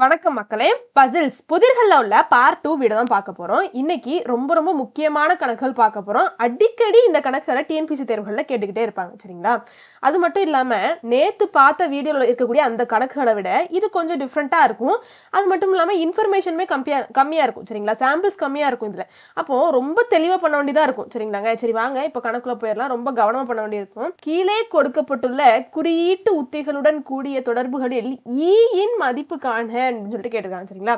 வணக்கம் மக்களே. பசில்ஸ் புதிர்கள்ல உள்ள பார்ட் 2 வீடியோ தான் பார்க்க போறோம். இன்னைக்கு ரொம்ப முக்கியமான கணக்குகள் பார்க்க போறோம். அடிக்கடி இந்த கணக்குகளை டிஎன்பிசி தேர்வுகள்ல கேட்டுக்கிட்டே இருப்பாங்க, சரிங்களா? அது மட்டும் இல்லாம நேத்து பார்த்த வீடியோல இருக்கக்கூடிய அந்த கணக்குகளை விட இது கொஞ்சம் டிஃப்ரெண்டா இருக்கும். அது மட்டும் இல்லாம இன்ஃபர்மேஷனுமே கம்மியா இருக்கும், சரிங்களா? சாம்பிள்ஸ் கம்மியா இருக்கும் இதுல. அப்போ ரொம்ப தெளிவா பண்ண வேண்டியதா இருக்கும், சரிங்களாங்க? சரி வாங்க இப்ப கணக்குல போயிடலாம். ரொம்ப கவனமா பண்ண வேண்டியிருக்கும். கீழே கொடுக்கப்பட்டுள்ள குறியீட்டு உத்திகளுடன் கூடிய தொடர்புகளில் ஈயின் மதிப்பு காண சொல்லிட்டு கேட்டிருக்காங்க, சரிங்களா?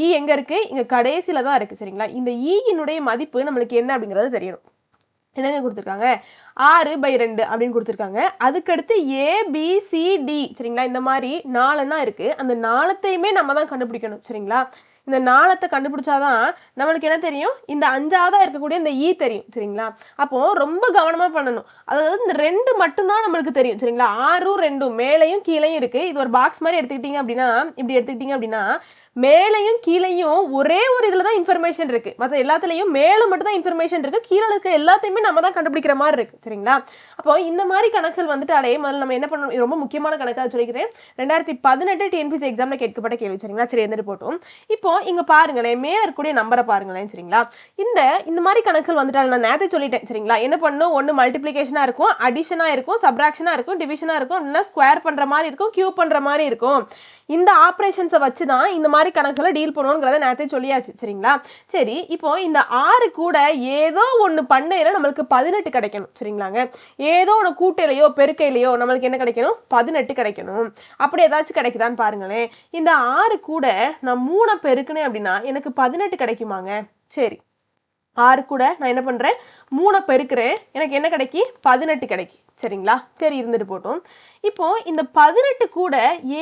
ஈ எங்க இருக்கு? இங்க கடைசியில தான் இருக்கு, சரிங்களா? இந்த ஈயினுடைய மதிப்பு நம்மளுக்கு என்ன அப்படிங்கறது தெரியணும். என்னங்க கொடுத்துருக்காங்க? 6/2 அப்படின்னு கொடுத்துருக்காங்க. அதுக்கடுத்து ABCD, சரிங்களா? இந்த மாதிரி 4 இருக்கு. அந்த 4த்தையுமே நம்ம தான் கண்டுபிடிக்கணும், சரிங்களா? இந்த 4 கண்டுபிடிச்சாதான் நம்மளுக்கு என்ன தெரியும்? இந்த 5ஆவதா இருக்கக்கூடிய இந்த ஈ தெரியும், சரிங்களா? அப்போ ரொம்ப கவனமா பண்ணணும். அதாவது இந்த 2 மட்டும்தான் நம்மளுக்கு தெரியும், சரிங்களா? 6ம் 2ம் மேலையும் கீழையும் இருக்கு. இது ஒரு பாக்ஸ் மாதிரி எடுத்துக்கிட்டீங்க அப்படின்னா, இப்படி எடுத்துக்கிட்டீங்க அப்படின்னா மேலையும் கீழையும் ஒரே ஒரு இதுல தான் இன்ஃபர்மேஷன் இருக்கு. மற்ற எல்லாத்துலயும் மேல மட்டும் தான் இன்ஃபர்மேஷன் இருக்கு. கீழே இருக்க எல்லாத்தையுமே நம்ம தான் கண்டுபிடிக்கிற மாதிரி இருக்கு, சரிங்களா? அப்போ இந்த மாதிரி கணக்குகள் வந்துட்டாலே முதல்ல நம்ம என்ன பண்ணணும்? ரொம்ப முக்கியமான கணக்காக சொல்லிக்கிறேன். 2018 டிஎன்பிசி எக்ஸாம்ல கேட்கப்பட்ட கேள்வி, சரிங்களா? சரி எழுந்துட்டு போட்டோம். இப்போ இங்க பாருங்களேன், மேல இருக்கக்கூடிய நம்பரை பாருங்களேன், சரிங்களா? இந்த மாதிரி கணக்குகள் வந்துட்டாலும் நான் நேரத்தை சொல்லிட்டேன், சரிங்களா? என்ன பண்ணணும்? ஒன்னு மல்டிபிளிகேஷனா இருக்கும், அடிஷனா இருக்கும், சப்ராக்ஷனா இருக்கும், டிவிஷனா இருக்கும், இல்லைன்னா ஸ்கொயர் பண்ற மாதிரி இருக்கும், கியூப் பண்ற மாதிரி இருக்கும். இந்த ஆப்ரேஷன்ஸை வச்சுதான் இந்த மாதிரி கணக்குகளை டீல் பண்ணுவோங்கிறத நேரத்தை சொல்லியாச்சு, சரிங்களா? சரி, இப்போ இந்த 6 கூட ஏதோ ஒண்ணு பண்ணையில நம்மளுக்கு 18 கிடைக்கணும், சரிங்களாங்க? ஏதோ ஒண்ணு கூட்டையிலையோ பெருக்கையிலையோ நம்மளுக்கு என்ன கிடைக்கணும்? 18 கிடைக்கணும். அப்படி ஏதாச்சும் கிடைக்குதான்னு பாருங்களேன். இந்த 6 கூட நான் 3 பெருக்கினேன் அப்படின்னா எனக்கு 18 கிடைக்குமாங்க? சரி, 6 கூட நான் என்ன பண்றேன்? 3 பெருக்கிறேன். எனக்கு என்ன கிடைக்கி? 18 கிடைக்கி, சரிங்களா? சரி இருந்துட்டு போட்டோம். இப்போ இந்த 18 கூட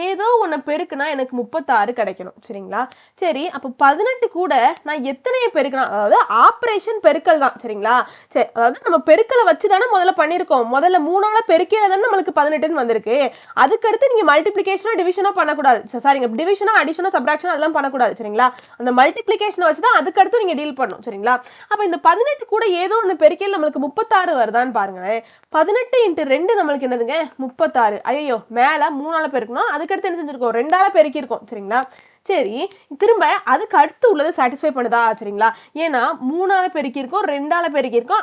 ஏதோ ஒண்ணு பெருக்குனா எனக்கு 36 கிடைக்கணும், சரிங்களா? சரி, அப்ப 18 கூட நான் எத்தனையை பெருக்கணும்? அதாவது ஆபரேஷன் பெருக்கல் தான், சரிங்களா? சரி, அதாவது நம்ம பெருக்கலை வச்சு தானே முதல்ல பண்ணியிருக்கோம். முதல்ல 3ஆல பெருக்கில தானே நம்மளுக்கு 18ன்னு வந்திருக்கு. அதுக்கடுத்து நீங்க மல்டிபிளிகேஷனோ டிவிஷனோ பண்ணக்கூடாது. சாரிங்க, டிவிஷனோ அடிஷனோ சப்ராக்ஷனோ அதெல்லாம் பண்ணக்கூடாது, சரிங்களா? அந்த மல்டிபிளிகேஷனை வச்சு தான் அதுக்கடுத்து நீங்க டீல் பண்ணணும், சரிங்களா? அப்ப இந்த 18 கூட ஏதோ ஒண்ணு பெருக்கில் நம்மளுக்கு 36 வருதான்னு பாருங்களேன். 18 × 2 நம்மளுக்கு என்னதுங்க? 36. ஐயோ, மேல 3ஆல பெருக்கணும். அதுக்கடுத்து என்ன செஞ்சிருக்கோம்? 2ஆல பெருக்கி இருக்கோம், சரிங்களா? சரி, திரும்ப அதுக்கு அடுத்து உள்ளது சாட்டிஸ்ஃபை பண்ணுதா, சரிங்களா? ஏன்னா 3ஆல பெருக்கி இருக்கோம், 2ஆல பெருக்கி இருக்கோம்.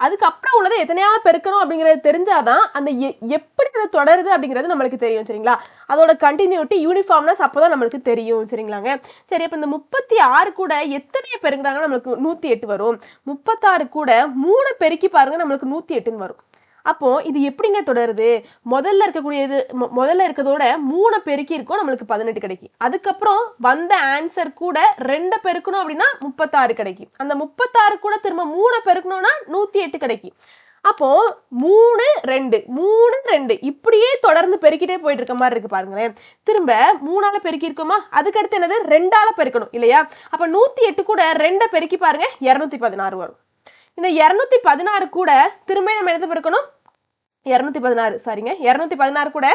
அதுக்கு அப்புறம் உள்ளதை எத்தனையால பெருக்கணும் அப்படிங்கிறது தெரிஞ்சாதான் அந்த எப்படி அது தொடருது அப்படிங்கிறது நம்மளுக்கு தெரியும், சரிங்களா? அதோட கண்டினியூட்டி யூனிஃபார்ம்னஸ் அப்போதான் நம்மளுக்கு தெரியும், சரிங்களாங்க? சரி, அப்ப இந்த 36 கூட எத்தனையை பெருக்குறாங்க? நம்மளுக்கு 108 வரும். 36 கூட 3 பெருக்கி பாருங்க, நம்மளுக்கு 108ன்னு வரும். அப்போ இது எப்படிங்க தொடருது? முதல்ல இருக்கிறதோட 3 பெருக்கி இருக்கும், நம்மளுக்கு 18 கிடைக்கும். அதுக்கப்புறம் வந்த ஆன்சர் கூட 2 பெருக்கணும் அப்படின்னா 36 கிடைக்கும். அந்த 36 கூட திரும்ப 3 பெருக்கணும்னா 108 கிடைக்கும். அப்போ 3 2 3 2 இப்படியே தொடர்ந்து பெருக்கிட்டே போயிட்டு இருக்க மாதிரி இருக்கு பாருங்களேன். திரும்ப 3ஆல பெருக்கி இருக்கோமா? அதுக்கு அடுத்து என்னது? 2ஆல பெருக்கணும் இல்லையா? அப்ப 108 கூட 2 பெருக்கி பாருங்க, 216 வரும். இந்த 216 கூட திரும்ப நம்ம என்ன பெருக்கணும்? 216, சாரிங்க, 216 கூட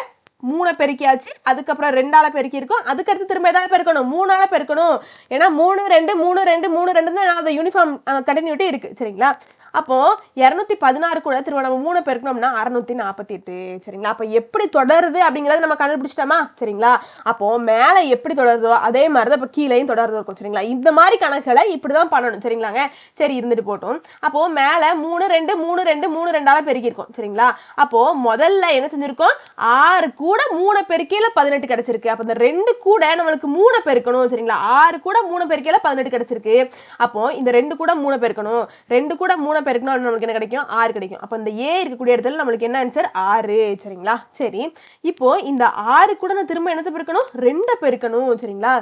3 பெருக்கியாச்சு. அதுக்கப்புறம் 2ஆல பெருக்கி இருக்கும். அதுக்கடுத்து திரும்ப எதாவது பெருக்கணும்? 3ஆல பெருக்கணும். ஏன்னா 3 2 3 2 3 2 தான் அந்த யூனிஃபார்ம் கண்டினியூட்டி இருக்கு, சரிங்களா? அப்போ 216 கூட திரும்ப நம்ம 3 பெருக்கணும்னா 648, சரிங்களா? அப்ப எப்படி தொடருது அப்படிங்கறத நம்ம கண்டுபிடிச்சிட்டோமா, சரிங்களா? அப்போ மேல எப்படி தொடருதோ அதே மாதிரிதான் இப்ப கீழையும் தொடர்ந்து இருக்கும், சரிங்களா? இந்த மாதிரி கணக்குகளை இப்படிதான் பண்ணணும், சரிங்களாங்க? சரி இருந்துட்டு போட்டோம். அப்போ மேல 3 2 3 2 3 2ஆல பெருக்கி இருக்கும், சரிங்களா? அப்போ முதல்ல என்ன செஞ்சிருக்கோம்? 6 கூட 3 பெருக்கில 18 கிடைச்சிருக்கு. அப்ப இந்த 2 கூட நம்மளுக்கு 3 பெருக்கணும், சரிங்களா? 6 கூட 3 பெருக்கில 18 கிடைச்சிருக்கு. அப்போ இந்த 2 கூட 3 பெருக்கணும். 2 கூட 3 பெருக்கணும், நமக்கு என்ன கிடைக்கும்? 6 கிடைக்கும். அப்ப இந்த ஏ இருக்கக்கூடிய இடத்துல நம்மளுக்கு என்ன ஆன்சர்? 6, சரிங்களா? சரி, இப்போ இந்த 6 கூட நான் திரும்ப என்னத்தை பெருக்கணும்? 2 பெருக்கணும், சரிங்களா?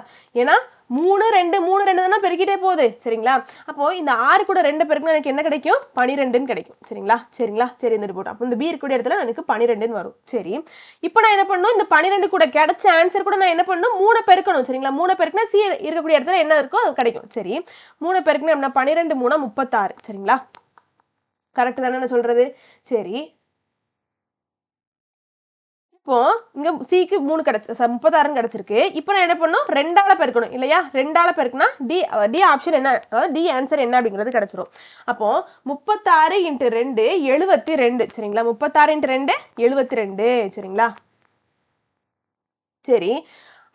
ஏன்னா 3 2 3 2 தானே பெருக்கிட்டே போகுது, சரிங்களா? அப்போ இந்த 6 கூட 2 பெருக்கணும், எனக்கு என்ன கிடைக்கும்? 12ன்னு கிடைக்கும், சரிங்களா? சரி இருந்துட்டு போட்டோம். அப்போ இந்த பி இருக்கக்கூடிய இடத்துல எனக்கு 12ன்னு வரும். சரி, இப்போ நான் என்ன பண்ணணும்? இந்த 12 கூட கிடைச்ச ஆன்சர் கூட நான் என்ன பண்ணணும்? 3 பெருக்கணும், சரிங்களா? 3 பெருக்கினா சி இருக்கக்கூடிய இடத்துல என்ன இருக்கோ அது கிடைக்கும். சரி, 3 பெருக்கினா அப்படின்னா 12 3 36, சரிங்களா? கரெக்ட் தானே நான் சொல்றது? சரி, இப்போ இங்க சிக்கு 3 கிடைச்சு 36 கிடைச்சிருக்கு. இப்போ நான் என்ன பண்ணணும்? 2ஆல பெருக்கணும் இல்லையா? 2ஆல பெருக்குனா டி ஆப்ஷன் என்ன, அதாவது டி ஆன்சர் என்ன அப்படிங்கிறது கிடைச்சிரும். அப்போ 36 × 2 72, சரிங்களா? 36 × 2 72, சரிங்களா? சரி,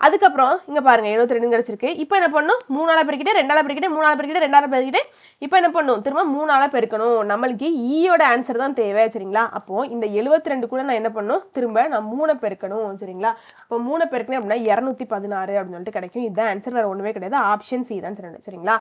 அதுக்கப்புறம் இங்க பாருங்க 72 கிடைச்சிருக்கு. இப்போ என்ன பண்ணும் 3ஆல பெருக்கிட்டு 2ஆல பெருக்கிட்டு 3ஆல பெருக்கிட்டு 2ஆல பெருக்கிட்டு இப்போ என்ன பண்ணும் திரும்ப 3ஆல பெருக்கணும். நம்மளுக்கு ஈயோட ஆன்சர் தான் தேவை சரிங்களா. அப்போ இந்த 72 கூட நான் என்ன பண்ணும் திரும்ப நான் 3 பெருக்கணும் சரிங்களா. அப்போ 3 பெருக்கணும் அப்படின்னா 216 அப்படின்னு சொல்லிட்டு கிடைக்கும். இதுதான் ஆன்சர், வேற ஒண்ணுமே கிடையாது. ஆப்ஷன் சி தான் சரிங்களா.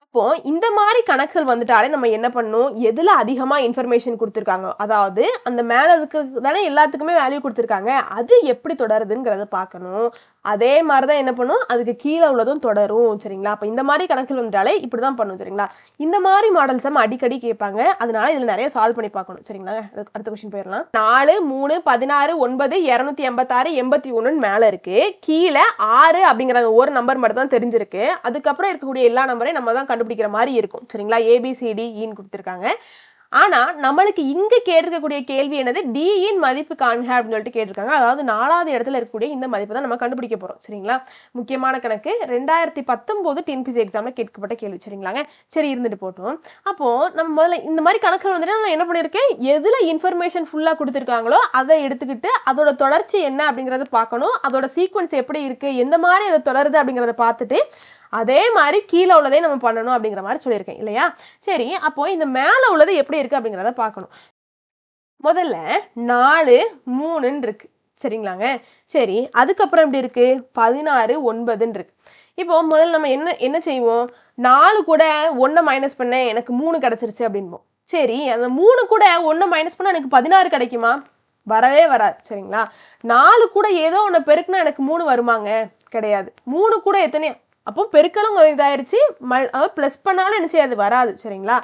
இப்போ இந்த மாதிரி கணக்குகள் வந்துட்டாலே நம்ம என்ன பண்ணணும், எதுல அதிகமா இன்ஃபர்மேஷன் கொடுத்துருக்காங்க, அதாவது அந்த மேல அதுக்கு தானே எல்லாத்துக்குமே வேல்யூ கொடுத்துருக்காங்க, அது எப்படி தொடருதுங்கிறத பார்க்கணும். அதே மாதிரி தான் என்ன பண்ணும், அதுக்கு கீழே உள்ளதும் தொடரும் சரிங்களா. அப்போ இந்த மாதிரி கணக்குகள் வந்துட்டாலே இப்படி தான் பண்ணும் சரிங்களா. இந்த மாதிரி மாடல்ஸ் நம்ம அடிக்கடி கேட்பாங்க, அதனால இதுல நிறைய சால்வ் பண்ணி பார்க்கணும் சரிங்களா. அடுத்த கொஸ்டின் போயிடலாம். 4 3 16 9 286 81 மேல இருக்கு, கீழே 6 அப்படிங்கிற ஒரு நம்பர் மட்டும் தான் தெரிஞ்சிருக்கு. அதுக்கப்புறம் இருக்கக்கூடிய எல்லா நம்பரையும் நம்ம தான் கண்டுபிடிக்கிற மாதிரி இருக்கும் சரிங்களா. ஏபிசிடி ஈன்னு கொடுத்துருக்காங்க. ஆனா நம்மளுக்கு இங்க கேட்டிருக்கக்கூடிய கேள்வி என்னது, டி இன் மதிப்பு காண்க அப்படின்னு சொல்லிட்டு கேட்டிருக்காங்க. அதாவது 4வது இடத்துல இருக்கக்கூடிய இந்த மதிப்பு தான் நம்ம கண்டுபிடிக்க போறோம் சரிங்களா. முக்கியமான கணக்கு 2019 டிஎன்பிஎஸ்சி எக்ஸாம்ல கேட்கப்பட்ட கேள்வி சரிங்களாங்க. சரி இருந்துட்டு போட்டோம். அப்போ நம்ம முதல்ல இந்த மாதிரி கணக்குகள் வந்துட்டு நான் என்ன பண்ணிருக்கேன், எதுல இன்ஃபர்மேஷன் ஃபுல்லா கொடுத்துருக்காங்களோ அதை எடுத்துக்கிட்டு அதோட தொடர்ச்சி என்ன அப்படிங்கறத பார்க்கணும், அதோட சீக்வன்ஸ் எப்படி இருக்கு, எந்த மாதிரி அதை தொடருது அப்படிங்கறத பார்த்துட்டு அதே மாதிரி கீழே உள்ளதே நம்ம பண்ணணும் அப்படிங்கிற மாதிரி சொல்லியிருக்கேன் இல்லையா. சரி அப்போ இந்த மேல உள்ளது எப்படி இருக்கு அப்படிங்கிறத பார்க்கணும். முதல்ல 4 3 இருக்கு சரிங்களாங்க. சரி அதுக்கப்புறம் எப்படி இருக்கு 16 9 இருக்கு. இப்போ முதல்ல நம்ம என்ன செய்வோம், 4 கூட 1 மைனஸ் பண்ண எனக்கு 3 கிடைச்சிருச்சு அப்படின்போம். சரி அந்த 3 கூட 1 மைனஸ் பண்ணா எனக்கு 16 கிடைக்குமா, வரவே வராது சரிங்களா. 4 கூட ஏதோ ஒன்று பெருக்குனா எனக்கு 3 வருமாங்க, கிடையாது. 3 கூட எத்தனை, அப்போ பெருக்கலும் இதாயிருச்சு, அதாவது ப்ளஸ் பண்ணாலும் என்ன செய்யாது வராது சரிங்களா.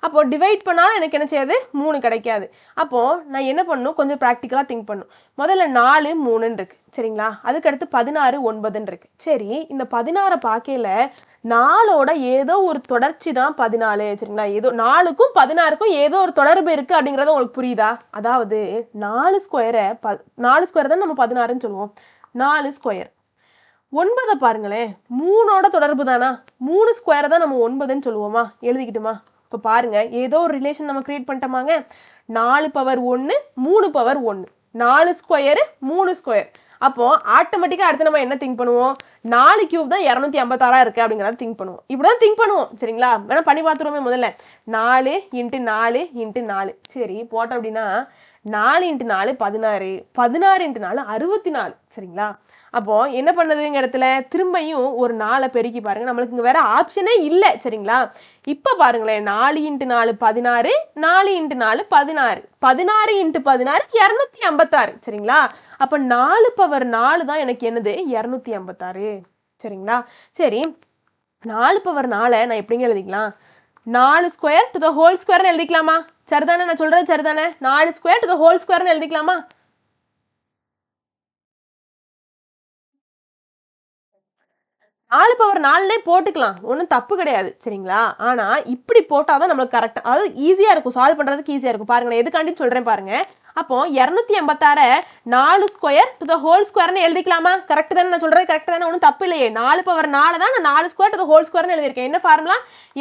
அப்போ டிவைட் பண்ணாலும் எனக்கு என்ன செய்யாது 3 கிடைக்காது. அப்போ நான் என்ன பண்ணணும், கொஞ்சம் ப்ராக்டிக்கலாக திங்க் பண்ணணும். முதல்ல 4 3 இருக்கு சரிங்களா, அதுக்கடுத்து 16 9 இருக்கு. சரி இந்த 16 பார்க்கையில 4ஓட ஏதோ ஒரு தொடர்ச்சி தான் 14 சரிங்களா. ஏதோ 4க்கும் 16க்கும் ஏதோ ஒரு தொடர்பு இருக்கு அப்படிங்கிறது உங்களுக்கு புரியுதா. அதாவது 4 ஸ்கொயரை 4 ஸ்கொயர் தான் நம்ம 16ன்னு சொல்லுவோம். 4 ஸ்கொயர் 9 பாருங்களேன், 3ஓட தொடர்பு தானா, 3 ஸ்கொயரை தான் நம்ம 9ன்னு சொல்லுவோமா. எழுதிக்கிட்டுமா. இப்போ பாருங்க ஏதோ ஒரு ரிலேஷன் நம்ம கிரியேட் பண்ணிட்டோமாங்க. 4 பவர் 1 3 பவர் 1, 4 ஸ்கொயர் 3 ஸ்கொயர். அப்போ ஆட்டோமேட்டிக்கா அடுத்து நம்ம என்ன திங்க் பண்ணுவோம், 4 கியூப் தான் 256 இருக்கு அப்படிங்கிறத திங்க் பண்ணுவோம். இப்படிதான் திங்க் பண்ணுவோம் சரிங்களா. வேணா பண்ணி பார்த்துருவோமே. முதல்ல 4 × 4 × 4 சரி போட்டோம் அப்படின்னா 4 × 4 16, 16 × 4 64 சரிங்களா. அப்போ என்ன பண்ணதுங்க இடத்துல திரும்பியும் ஒரு 4 பெருக்கி பாருங்க, நம்மளுக்கு இங்க வேற ஆப்ஷனே இல்லை சரிங்களா. இப்ப பாருங்களேன் 4 × 4 16, 4 × 4 16, 16 × 16 256 சரிங்களா. அப்ப 4 பவர் 4 தான் எனக்கு என்னது 256 சரிங்களா. சரி 4 பவர் 4 நான் எப்படிங்க எழுதிக்கலாம், 4 ஸ்கொயர் டு த ஹோல் ஸ்கொயர்னு எழுதிக்கலாமா. சரிதானே, நான் சொல்றது சரிதானே, 4 ஸ்கொயர் டு த ஹோல் ஸ்கொயர்னு எழுதிக்கலாமா. 4 பவர் 4லே போட்டுக்கலாம், ஒன்றும் தப்பு கிடையாது சரிங்களா. ஆனா இப்படி போட்டாதான் நம்மளுக்கு கரெக்டா, அதாவது ஈஸியா இருக்கும், சால்வ் பண்றதுக்கு ஈஸியா இருக்கும். பாருங்க நான் எதுக்காண்டி சொல்றேன் பாருங்க. அப்போ 286 4 ஸ்கொயர் டு த ஹோல் ஸ்கொயர்னு எழுதிக்கலாமா. கரெக்ட் தானே, நான் சொல்றது கரெக்ட் தானே, ஒன்றும் தப்பு இல்லையே. 4 பவர் 4 தான் நான் 4 ஸ்கொயர் டு த ஹோல் ஸ்கொயர்னு எழுதியிருக்கேன். என்ன formula,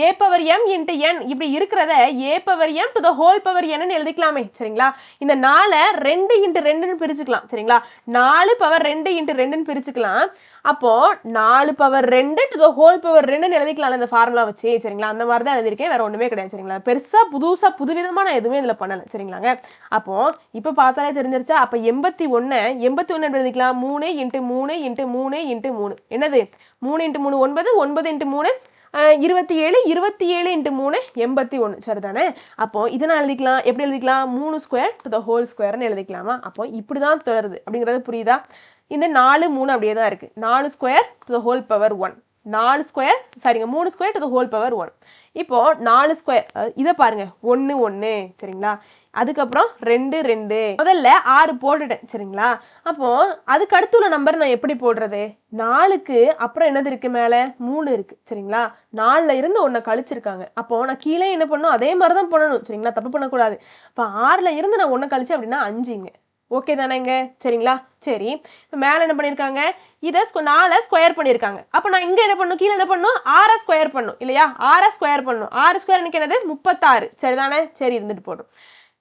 a power m × n. இப்படி இருக்கிறத a power m to the whole power n எழுதிக்கலாமே சரிங்களா. இந்த 4 2 × 2ன்னு பிரிச்சுக்கலாம் சரிங்களா. 4 பவர் 2 × 2ன்னு பிரிச்சுக்கலாம். அப்போ 4 power 2 to the whole power 2ன்னு எழுதிக்கலாம் இந்த ஃபார்முலா வச்சு சரிங்களா. அந்த மாதிரி தான் எழுதியிருக்கேன், வேற ஒண்ணுமே கிடையாது சரிங்களா. பெருசா புதுசா புதுவிதமா நான் எதுவுமே இதுல பண்ணல சரிங்களாங்க. அப்போ இப்ப பார்த்தாலே தெரிஞ்சிருச்சா. அப்ப 81 எப்படி எழுதிக்கலாம், 3 × 3 × 3 × 3 என்னது 3 × 3 9, 9 × 3 27, 27 × 3 81 சரிதானே. அப்போ இதை நான் எழுதிக்கலாம், எப்படி எழுதிக்கலாம், 3 ஸ்கொயர் டு த ஹோல் ஸ்கொயர்னு எழுதிக்கலாமா. அப்போ இப்படிதான் தொடருது அப்படிங்கிறது புரியுதா. இந்த 4 3 அப்படியே தான் இருக்கு. 4 square to the whole power 1, 4 square சரிங்க 3 square to the whole power 1. இப்போ 4 ஸ்கொயர் இதை பாருங்க 1 1 சரிங்களா. அதுக்கப்புறம் 2 2, முதல்ல 6 போட்டுட்டேன் சரிங்களா. அப்போ அதுக்கு அடுத்து உள்ள நம்பர் நான் எப்படி போடுறது, 4க்கு அப்புறம் என்னது இருக்கு, மேல 3 இருக்கு சரிங்களா. 4ல இருந்து 1 கழிச்சிருக்காங்க. அப்போ நான் கீழே என்ன பண்ணணும், அதே மாதிரி தான் பண்ணணும் சரிங்களா, தப்பு பண்ணக்கூடாது. இப்போ 6ல இருந்து நான் 1 கழிச்சேன் அப்படின்னா 5ங்க. ஓகே தானேங்க சரிங்களா. சரி மேல என்ன பண்ணிருக்காங்க, இதை 4 ஸ்கொயர் பண்ணிருக்காங்க. அப்ப நான் இங்க என்ன பண்ணும், கீழே என்ன பண்ணும், 6 ஸ்கொயர் பண்ணும் இல்லையா. 6 ஸ்கொயர் பண்ணும், 6 ஸ்கொயர் எனக்கு என்னது 36 சரிதானே. சரி இருந்துட்டு போடும்.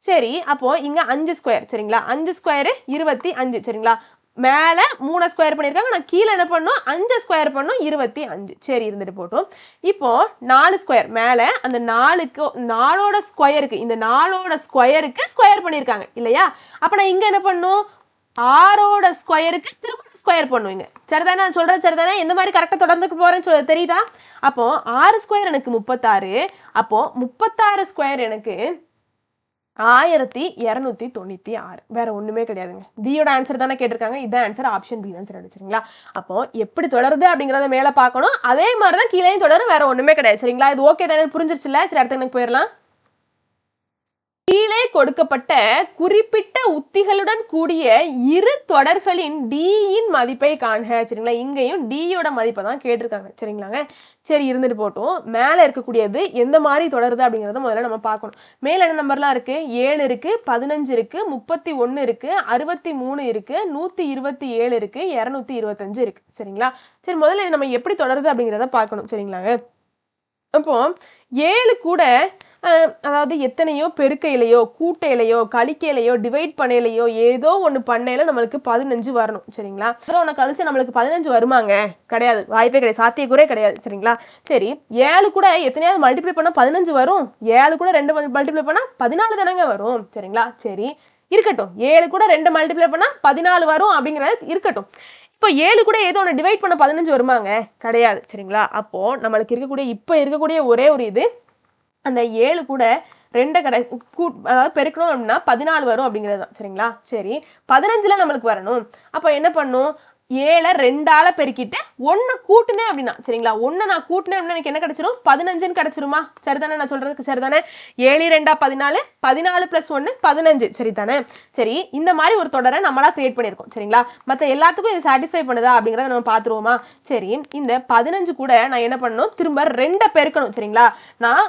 சரி அப்போ இங்க 5 ஸ்கொயர் சரிங்களா, 5 ஸ்கொயர் 25 சரிங்களா. மேலே 3 ஸ்கொயர் பண்ணியிருக்காங்க, நான் கீழே என்ன பண்ணும் 5 ஸ்கொயர் பண்ணும் 25. சரி இருந்துட்டு போட்டோம். இப்போ 4 ஸ்கொயர் மேலே அந்த 4ஓட ஸ்கொயருக்கு இந்த 4ஓட ஸ்கொயருக்கு ஸ்கொயர் பண்ணியிருக்காங்க இல்லையா? அப்போ நான் இங்கே என்ன பண்ணும் 6ஓட ஸ்கொயருக்கு திரும்ப ஸ்கொயர் பண்ணுவீங்க. சரிதானே? நான் சொல்கிறது சரிதானே? எந்த மாதிரி கரெக்டாக தொடர்ந்துக்கு போகிறேன்னு சொல்ல தெரியுதா? அப்போ 6 ஸ்கொயர் எனக்கு 36. அப்போ 36 ஸ்கொயர் எனக்கு 1296. வேற ஒண்ணுமே கிடையாதுங்க. டியோட ஆன்சர் தானே கேட்டிருக்காங்க. இதான் ஆன்சர். ஆப்ஷன் பி தான் சரி. சரிங்களா? அப்போ எப்படி தொடருது அப்படிங்கறத மேல பார்க்கணும். அதே மாதிரி தான் கீழேயும் தொடரும். வேற ஒண்ணுமே கிடையாது. சரிங்களா? இது ஓகே தானே? புரிஞ்சிருச்சுல? சரி அடுத்து எனக்கு போயிடலாம். கீழே கொடுக்கப்பட்ட குறிப்பிட்ட உத்திகளுடன் கூடிய இரு தொடர்களின் டியின் மதிப்பை காண்க. சரிங்களா? இங்கேயும் டியோட மதிப்பை தான் கேட்டிருக்காங்க. சரிங்களாங்க? சரி இருந்துட்டு போட்டோம். மேலே இருக்கக்கூடியது எந்த மாதிரி தொடருது அப்படிங்கிறத முதல்ல நம்ம பார்க்கணும். மேலே என்ன நம்பர்லாம் இருக்கு? 7 இருக்கு, 15 இருக்கு, 31 இருக்கு, 63 இருக்கு, 127 இருக்கு, 225 இருக்கு. சரிங்களா? சரி முதல்ல நம்ம எப்படி தொடருது அப்படிங்கிறத பார்க்கணும். சரிங்களாங்க? அப்போ 7 கூட அதாவது எத்தனையோ பெருக்கையிலையோ கூட்டையிலையோ கழிக்கையிலையோ டிவைட் பண்ணையிலையோ ஏதோ ஒன்று பண்ணையில நம்மளுக்கு 15 வரணும். சரிங்களா? ஏதோ ஒன்று கழிச்சு நம்மளுக்கு 15 வருமாங்க? கிடையாது, வாய்ப்பே கிடையாது, சாத்தியக்கூறே கிடையாது. சரிங்களா? சரி 7 கூட எத்தனையாவது மல்டிப்ளை பண்ணால் 15 வரும். 7 கூட 2 மல்டிப்ளை பண்ணால் 14 தானங்க வரும். சரிங்களா? சரி இருக்கட்டும். 7 கூட 2 மல்டிப்ளை பண்ணால் 14 வரும் அப்படிங்கிறது இருக்கட்டும். இப்போ 7 கூட ஏதோ ஒன்று டிவைட் பண்ண 15 வருமாங்க? கிடையாது. சரிங்களா? அப்போ நம்மளுக்கு இருக்கக்கூடிய ஒரே ஒரு இது அந்த 7 கூட 2 அதாவது பெருக்கணும் அப்படின்னா 14 வரும் அப்படிங்கிறது தான். சரிங்களா? சரி 15ல நம்மளுக்கு வரணும். அப்போ என்ன பண்ணும்? 7 2ஆல பெருக்கிட்டு 1 கூட்டுனேன் அப்படின்னா, சரிங்களா? 1 நான் கூட்டினேன் அப்படின்னா எனக்கு என்ன கிடைச்சிரும்? 15 கிடைச்சிருமா? சரிதானே? நான் சொல்றதுக்கு சரிதானே? 7 2 14, 14 + 1 15. சரிதானே? சரி இந்த மாதிரி ஒரு தொடரை நம்மளா கிரியேட் பண்ணியிருக்கோம். சரிங்களா? மற்ற எல்லாத்துக்கும் இது சாட்டிஸ்ஃபை பண்ணுதா அப்படிங்கிறத நம்ம பார்த்துருவோமா? சரி இந்த 15 கூட நான் என்ன பண்ணணும்? திரும்ப 2 பெருக்கணும். சரிங்களா? நான்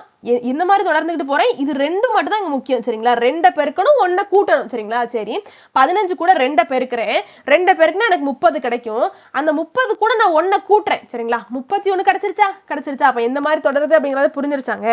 இந்த மாதிரி தொடர்ந்துகிட்டு போறேன். இது 2 மட்டும் தான் இங்க முக்கியம். சரிங்களா? 2 பெருக்கணும், 1 கூட்டணும். சரிங்களா? சரி 15 கூட 2 பெருக்கிறேன். 2 பெருக்குனா எனக்கு 30 கிடைக்கும். அந்த 30 கூட நான் 1 கூட்டுறேன். சரிங்களா? 31 கிடைச்சிருச்சா? அப்ப எந்த மாதிரி தொடருது அப்படிங்கறத புரிஞ்சிருச்சாங்க?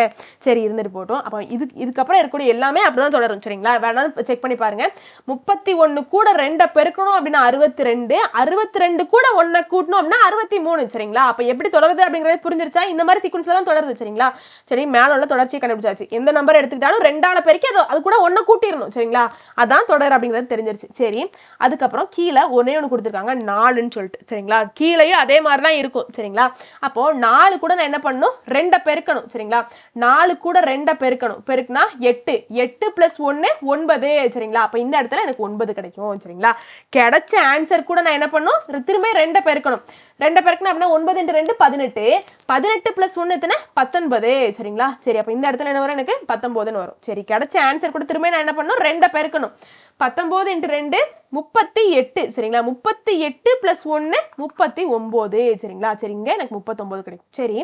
சரி இருந்துட்டு போட்டோம். அப்ப இதுக்கப்புறம் இருக்கக்கூடிய எல்லாமே அப்படிதான் தொடரும். சரிங்களா? வேணாலும் செக் பண்ணி பாருங்க. 31 கூட 2 பெருக்கணும் அப்படின்னா 62, 62 கூட 1 கூட்டணும் அப்படின்னா 63. சரிங்களா? அப்ப எப்படி தொடருது அப்படிங்கறது புரிஞ்சிருச்சா? இந்த மாதிரி சீக்வன்ஸ்ல தான் தொடருது. சரிங்களா? சரி மேல உள்ள தொடர்ச்சியை கண்டுபிடிச்சாச்சு. எந்த நம்பர் எடுத்துக்கிட்டாலும் 2ஆல பெருக்கி அது கூட 1 கூட்டிரணும். சரிங்களா? அதான் தொடர் அப்படிங்கிறது தெரிஞ்சிருச்சு. சரி அதுக்கப்புறம் கீழே ஒண்ணே ஒன்று கொடுத்துருக்காங்க 4ன்னு சொல்லிட்டு. சரிங்களா? கீழேயும் அதே மாதிரி தான் இருக்கும். சரிங்களா? அப்போ 4 கூட நான் என்ன பண்ணணும்? 2 பெருக்கணும். சரிங்களா? 4 கூட 2 பெருக்கணும். பெருக்குனா 8 8 + 1 9. சரிங்களா? அப்ப இந்த இடத்துல எனக்கு 9 கிடைக்கும். சரிங்களா? கிடைச்ச ஆன்சர் கூட நான் என்ன பண்ணணும்? திரும்ப 2 பெருக்கணும். 2 பெருக்கணும் அப்படின்னா 9 × 2 18. 18 + 1 எத்தனை? 19. சரிங்களா? சரி அப்ப இந்த இடத்துல என்ன வரும்? எனக்கு 19ன்னு வரும். சரி கிடைச்ச ஆன்சர் கூட திரும்ப நான் என்ன பண்ணணும்? 2 பெருக்கணும். 19 × 2 38. சரிங்களா? 38 + 1 39. சரிங்களா? சரிங்க எனக்கு 39 கிடைக்கும். சரி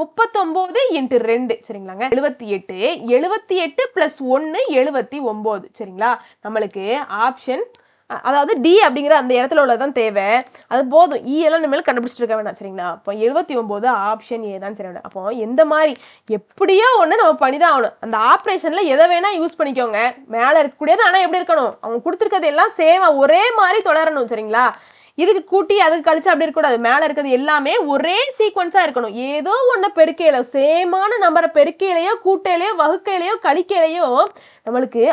39 × 2. சரிங்களாங்க 78. 78 + 1 79. சரிங்களா? நம்மளுக்கு ஆப்ஷன் அதாவது டி அப்படிங்கிற அந்த இடத்துல உள்ளதான் தேவை. அது போதும். எல்லாம் நம்ம கண்டுபிடிச்சிட்டு இருக்க வேண்டாம். சரிங்களா? அப்போ 79 ஆப்ஷன் ஏ தான். சரி அப்போ எந்த மாதிரி எப்படியோ ஒன்று நம்ம பண்ணிதான் ஆகணும். அந்த ஆப்ரேஷன்ல எதை வேணா யூஸ் பண்ணிக்கோங்க. மேலே இருக்கக்கூடியது ஆனால் எப்படி இருக்கணும்? அவங்க கொடுத்துருக்கிறது எல்லாம் சேமா ஒரே மாதிரி தொடரணும். சரிங்களா? இதுக்கு கூட்டி அதுக்கு கழிச்சு அப்படி இருக்கக்கூடாது. மேலே இருக்கிறது எல்லாமே ஒரே சீக்வன்ஸாக இருக்கணும். ஏதோ ஒன்று பெருக்கையில சேமான நம்பரை பெருக்கையிலையோ கூட்டையிலையோ வகுக்கையிலையோ கழிக்கையிலையோ நம்மளுக்கு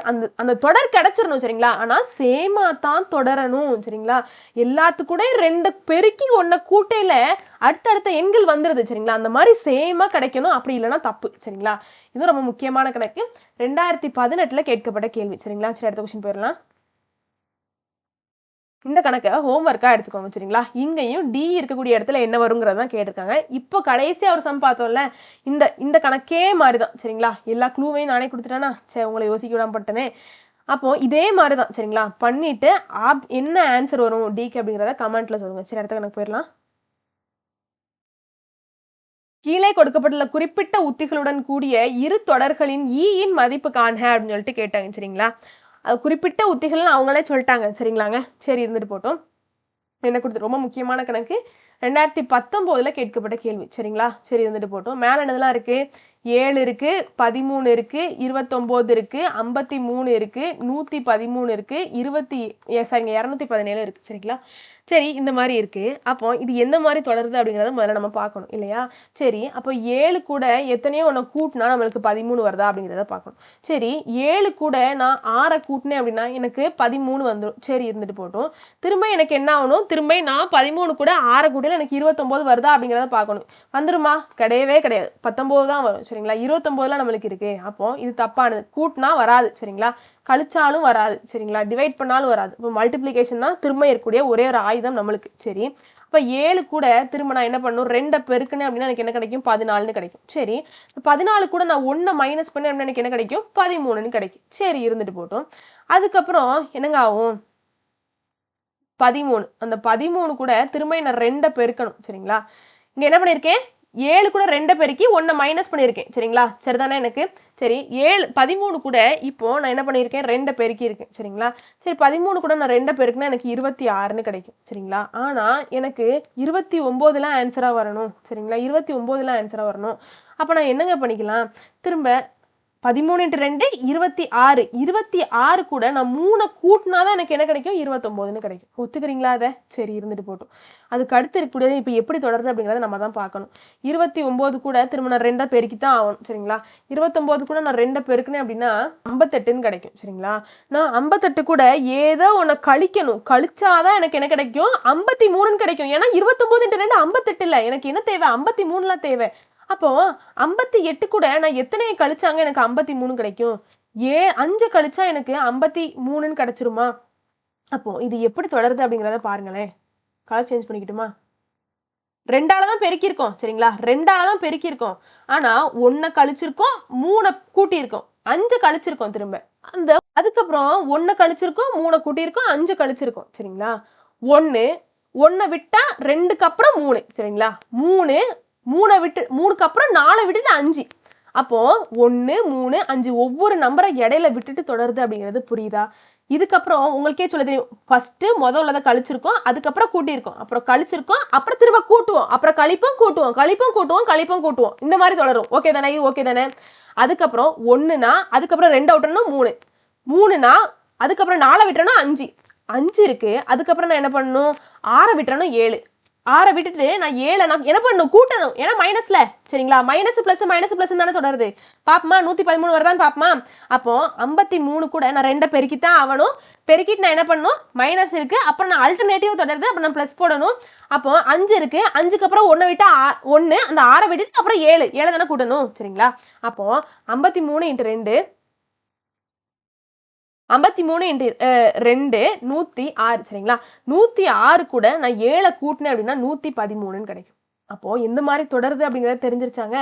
அந்த தொடர் கிடைச்சிடணும். சரிங்களா? ஆனால் சேமா தான் தொடரணும். சரிங்களா? எல்லாத்துக்கூட 2 பெருக்கி 1 கூட்டையில அடுத்தடுத்த எண்கள் வந்துருது. சரிங்களா? அந்த மாதிரி சேமா கிடைக்கணும். அப்படி இல்லைன்னா தப்பு. சரிங்களா? இது ரொம்ப முக்கியமான கணக்கு. 2018 கேட்கப்பட்ட கேள்வி. சரிங்களா? சரி அடுத்த கொஸ்டின் போயிடலாம். இந்த கணக்கை ஹோம்ஒர்க்கா எடுத்துக்கோங்க. சரிங்களா? இங்கேயும் டி இருக்கக்கூடிய இடத்துல என்ன வருங்கிறதான் கேட்டிருக்காங்க. இப்போ கடைசியாக ஒரு சம் பார்த்தோம்ல, இந்த கணக்கே மாதிரி தான். சரிங்களா? எல்லா க்ளூவையும் நானே கொடுத்துட்டேன்னா சரி உங்களை யோசிக்க விடாம பட்டனே. அப்போ இதே மாதிரி தான். சரிங்களா? பண்ணிட்டு என்ன ஆன்சர் வரும் டிக்கு அப்படிங்கிறத கமெண்ட்ல சொல்லுங்க. சரி அடுத்த கணக்கு போயிடலாம். கீழே கொடுக்கப்பட்டுள்ள குறிப்பிட்ட உத்திகளுடன் கூடிய இரு தொடர்களின் ஈயின் மதிப்பு காண்க அப்படின்னு சொல்லிட்டு கேட்டாங்க. சரிங்களா? அது குறிப்பிட்ட உத்திகள்னு அவங்களே சொல்லிட்டாங்க. சரிங்களாங்க? சரி இருந்துட்டு போட்டோம். என்ன கொடுத்து ரொம்ப முக்கியமான கணக்கு 2019 கேட்கப்பட்ட கேள்வி. சரிங்களா? சரி இருந்துட்டு போட்டோம். மேலே என்னதெல்லாம் இருக்கு? 7 இருக்கு, 13 இருக்கு, 29 இருக்கு, 53 இருக்கு, 113 இருக்கு, 217 இருக்கு சரிங்களா? சரி இந்த மாதிரி இருக்கு. அப்போ இது எந்த மாதிரி தொடருது அப்படிங்கிறத முதல்ல நம்ம பார்க்கணும் இல்லையா? சரி அப்போ 7 கூட எத்தனையோ ஒண்ணு கூட்டினா நம்மளுக்கு 13 வருதா அப்படிங்கிறத பார்க்கணும். சரி 7 கூட நான் 6 கூட்டினேன் அப்படின்னா எனக்கு 13 வந்துடும். சரி இருந்துட்டு போட்டும். திரும்ப எனக்கு என்ன ஆகணும்? திரும்ப நான் 13 கூட 6 கூட்டினா எனக்கு 29 வருதா அப்படிங்கிறத பார்க்கணும். வந்துருமா? கிடையவே கிடையாது. 19 தான் வரும் சரிங்களா? 29லாம் நம்மளுக்கு இருக்கு. அப்போ இது தப்பானது. கூட்டினா வராது சரிங்களா? கழிச்சாலும் வராது சரிங்களா? டிவைட் பண்ணாலும் வராது. இப்போ மல்டிப்ளிகேஷன் தான் திரும்ப இருக்கக்கூடிய ஒரே ஒரு ஆயுதம் நம்மளுக்கு. சரி அப்போ 7 கூட திரும்ப நான் என்ன பண்ணணும்? 2 பெருக்குனேன் அப்படின்னா எனக்கு என்ன கிடைக்கும்? 14ன்னு கிடைக்கும். சரி 14 கூட நான் 1 மைனஸ் பண்ணேன் அப்படின்னா எனக்கு என்ன கிடைக்கும்? 13ன்னு கிடைக்கும். சரி இருந்துட்டு போட்டும். அதுக்கப்புறம் என்னங்க ஆகும்? 13 அந்த 13 கூட திரும்ப நான் 2 பெருக்கணும் சரிங்களா? இங்க என்ன பண்ணியிருக்கேன்? 7 கூட 2 பெருக்கி 1 மைனஸ் பண்ணியிருக்கேன் சரிங்களா? சரிதானே எனக்கு? சரி 13 கூட இப்போ நான் என்ன பண்ணியிருக்கேன்? 2 பெருக்கி இருக்கேன் சரிங்களா? சரி 13 கூட நான் 2 பெருக்குனா எனக்கு 26ன்னு கிடைக்கும் சரிங்களா? ஆனா எனக்கு 29லாம் ஆன்சரா வரணும் சரிங்களா? 29லாம் ஆன்சரா வரணும். அப்ப நான் என்னங்க பண்ணிக்கலாம்? திரும்ப 13 × 2 26. 26 கூட நான் 3 கூட்டினாதான் எனக்கு என்ன கிடைக்கும்? 29ன்னு கிடைக்கும். ஒத்துக்கிறீங்களா அதை? சரி இருந்துட்டு போட்டும். அதுக்கு அடுத்து இருக்கக்கூடியது இப்போ எப்படி தொடருது அப்படிங்கிறத நம்ம தான் பார்க்கணும். 29 கூட திரும்ப நான் 2 பெருக்கி தான் ஆகணும் சரிங்களா? 29 கூட நான் 2 பெருக்குனேன் அப்படின்னா 58ன்னு கிடைக்கும் சரிங்களா? நான் 58 கூட ஏதோ ஒன்று கழிக்கணும். கழிச்சாதான் எனக்கு என்ன கிடைக்கும்? 53ன்னு கிடைக்கும். ஏன்னா 29 × 2 58 இல்லை. எனக்கு என்ன தேவை? 53லாம் தேவை. அப்போ 58 கூட நான் எத்தனையை கழிச்சாங்க எனக்கு 53 கிடைக்கும்? 5 கழிச்சா எனக்கு 53ன்னு கிடைச்சிருமா? அப்போ இது எப்படி தொடருது அப்படிங்கிறத பாருங்களேன். Colour change பண்ணிக்கிட்டுமா? 2ஆல தான் பெருக்கியிருக்கோம் சரிங்களா? 2ஆல தான் பெருக்கியிருக்கோம். ஆனா 1 கழிச்சிருக்கோம், 3 கூட்டியிருக்கோம், 5 கழிச்சிருக்கோம் திரும்ப. அதுக்கப்புறம் 1 கழிச்சிருக்கோம், 3 கூட்டியிருக்கோம், 5 கழிச்சிருக்கோம் சரிங்களா? 1 விட்டா 2க்கு அப்புறம் 3 சரிங்களா? 3 விட்டு 3க்கு அப்புறம் 4 விட்டுட்டு 5. அப்போ 1 3 5 ஒவ்வொரு நம்பரை இடையில விட்டுட்டு தொடருது அப்படிங்கிறது புரியுதா? இதுக்கப்புறம் உங்களுக்கே சொல்ல தெரியும். ஃபர்ஸ்ட் உள்ளதை கழிச்சிருக்கோம், அதுக்கப்புறம் கூட்டியிருக்கோம், அப்புறம் கழிச்சிருக்கோம், அப்புறம் திரும்ப கூட்டுவோம், அப்புறம் கழிப்போம் கூட்டுவோம், கழிப்போம் கூட்டுவோம், கழிப்போம் கூட்டுவோம். இந்த மாதிரி தொடரும். ஓகே தானே? ஓகே தானே? அதுக்கப்புறம் 1னா அதுக்கப்புறம் 2 விட்டணும் 3. 3னா அதுக்கப்புறம் 4 விட்டணும் 5. 5 இருக்கு. அதுக்கப்புறம் நான் என்ன பண்ணணும்? 6 விட்டணும் 7. 6 விட்டுட்டு நான் 7 நான் என்ன பண்ணணும்? கூட்டணும். ஏன்னா மைனஸ்ல சரிங்களா? மைனஸ் பிளஸ் மைனஸ் பிளஸ் தானே தொடருது. பாப்பமா 113 வருதான்னு பாப்பமா? அப்போ 53 கூட நான் 2 பெருக்கித்தான் ஆகணும். பெருக்கிட்டு நான் என்ன பண்ணணும்? மைனஸ் இருக்கு. அப்புறம் நான் அல்டர்னேட்டிவ் தொடருது. அப்போ நான் பிளஸ் போடணும். அப்போ 5 இருக்கு. 5க்கு அப்புறம் 1 விட்டா 1 அந்த 6 விட்டுட்டு அப்புறம் 7 தானே கூட்டணும் சரிங்களா? அப்போ 53 × 2 53 × 2 106 சரிங்களா? 106 கூட நான் 7 கூட்டினேன் அப்படின்னா 113ன்னு கிடைக்கும். அப்போ எந்த மாதிரி தொடருது அப்படிங்கிறத தெரிஞ்சிருச்சாங்க?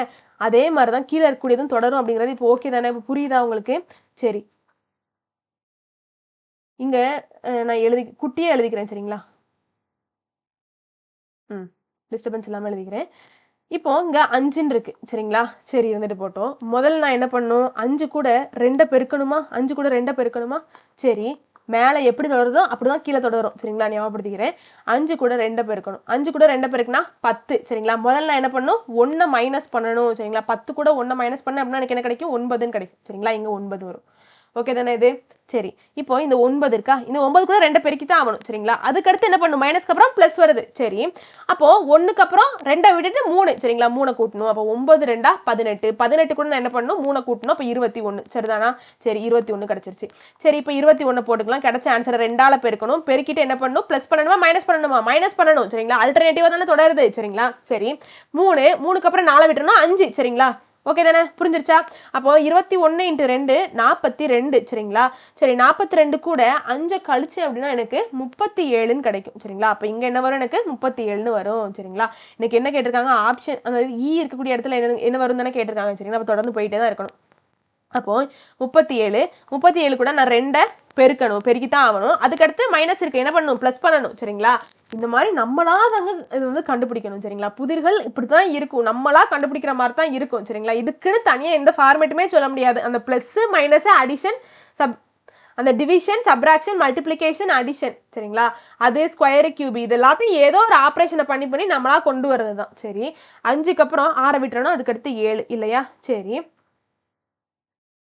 அதே மாதிரி தான் கீழே இருக்கக்கூடியதும் தொடரும் அப்படிங்கிறது இப்போ ஓகே தானே? இப்போ புரியுதா உங்களுக்கு? சரி இங்க நான் குட்டியே எழுதிக்கிறேன் சரிங்களா? டிஸ்டர்பன்ஸ் இல்லாமல் எழுதிக்கிறேன். இப்போ இங்க 5ன்னு இருக்கு சரிங்களா? சரி இருந்துட்டு போட்டோம். முதல்ல நான் என்ன பண்ணணும்? 5 கூட 2 பெருக்கணுமா? 5 கூட 2 பெருக்கணுமா? சரி மேலே எப்படி தொடருதோ அப்படிதான் கீழே தொடரும் சரிங்களா? ஞாபகப்படுத்திக்கிறேன். 5 கூட 2 பெருக்கணும். 5 கூட 2 பெருக்குனா 10 சரிங்களா? முதல்ல நான் என்ன பண்ணணும்? 1 மைனஸ் பண்ணணும் சரிங்களா? 10 கூட 1 மைனஸ் பண்ண அப்படின்னா எனக்கு என்ன கிடைக்கும்? 9ன்னு கிடைக்கும் சரிங்களா? இங்க 9 வரும். ஓகே தானே இது? சரி இப்போ இந்த 9 இருக்கா? இந்த 9 கூட 2 பெருக்கி தான் ஆகணும் சரிங்களா? அதுக்கடுத்து என்ன பண்ணணும்? மைனஸ்க்கு அப்புறம் பிளஸ் வருது. சரி அப்போ 1க்கு அப்புறம் 2 விட்டுட்டு 3 சரிங்களா? 3 கூட்டணும். அப்போ 9 2 18. 18 கூட நான் என்ன பண்ணணும்? 3 கூட்டணும். அப்போ 21 சரிதானா? சரி 21 கிடைச்சிருச்சு. சரி இப்போ 21 போட்டுக்கலாம். கிடைச்ச ஆன்சரை 2ஆல பெருக்கணும். பெருக்கிட்டு என்ன பண்ணணும்? பிளஸ் பண்ணணுமா? மைனஸ் பண்ணணுமா? மைனஸ் பண்ணணும் சரிங்களா? அல்டர்னேட்டிவா தானே தொடருது சரிங்களா? சரி 3க்கு அப்புறம் 4 விட்டுறணும் 5 சரிங்களா? ஓகே தானே? புரிஞ்சிருச்சா? அப்போ 21 × 2 42 சரிங்களா? சரி 42 கூட 5 கழிச்சு அப்படின்னா எனக்கு 37ன்னு கிடைக்கும் சரிங்களா? அப்போ இங்க என்ன வரும்? எனக்கு 37ன்னு வரும் சரிங்களா? எனக்கு என்ன கேட்டிருக்காங்க? ஆப்ஷன் அதாவது இருக்கக்கூடிய இடத்துல என்ன வரும் தானே கேட்டிருக்காங்க சரிங்களா? அப்போ தொடர்ந்து போயிட்டே தான் இருக்கணும். அப்போ 37 கூட நான் 2 பெருக்கணும். பெருக்கித்தான் ஆகணும். அதுக்கடுத்து மைனஸ் இருக்கு. என்ன பண்ணணும்? பிளஸ் பண்ணணும் சரிங்களா? இந்த மாதிரி நம்மளா தாங்க இது கண்டுபிடிக்கணும் சரிங்களா? புதிர்கள் இப்படிதான் இருக்கும். நம்மளா கண்டுபிடிக்கிற மாதிரி தான் இருக்கும் சரிங்களா? இதுக்குன்னு தனியா எந்த ஃபார்மேட்டுமே சொல்ல முடியாது. அந்த பிளஸ் மைனஸ் அடிஷன் அந்த டிவிஷன், சப்ராக்ஷன், மல்டிப்ளிகேஷன், அடிஷன் சரிங்களா, அது ஸ்கொயர், கியூப் இது எல்லாத்தையும் ஏதோ ஒரு ஆப்ரேஷனை பண்ணி நம்மளா கொண்டு வர்றது தான். சரி 5க்கு அப்புறம் 6 விட்டுறோம், அதுக்கடுத்து 7 இல்லையா. சரி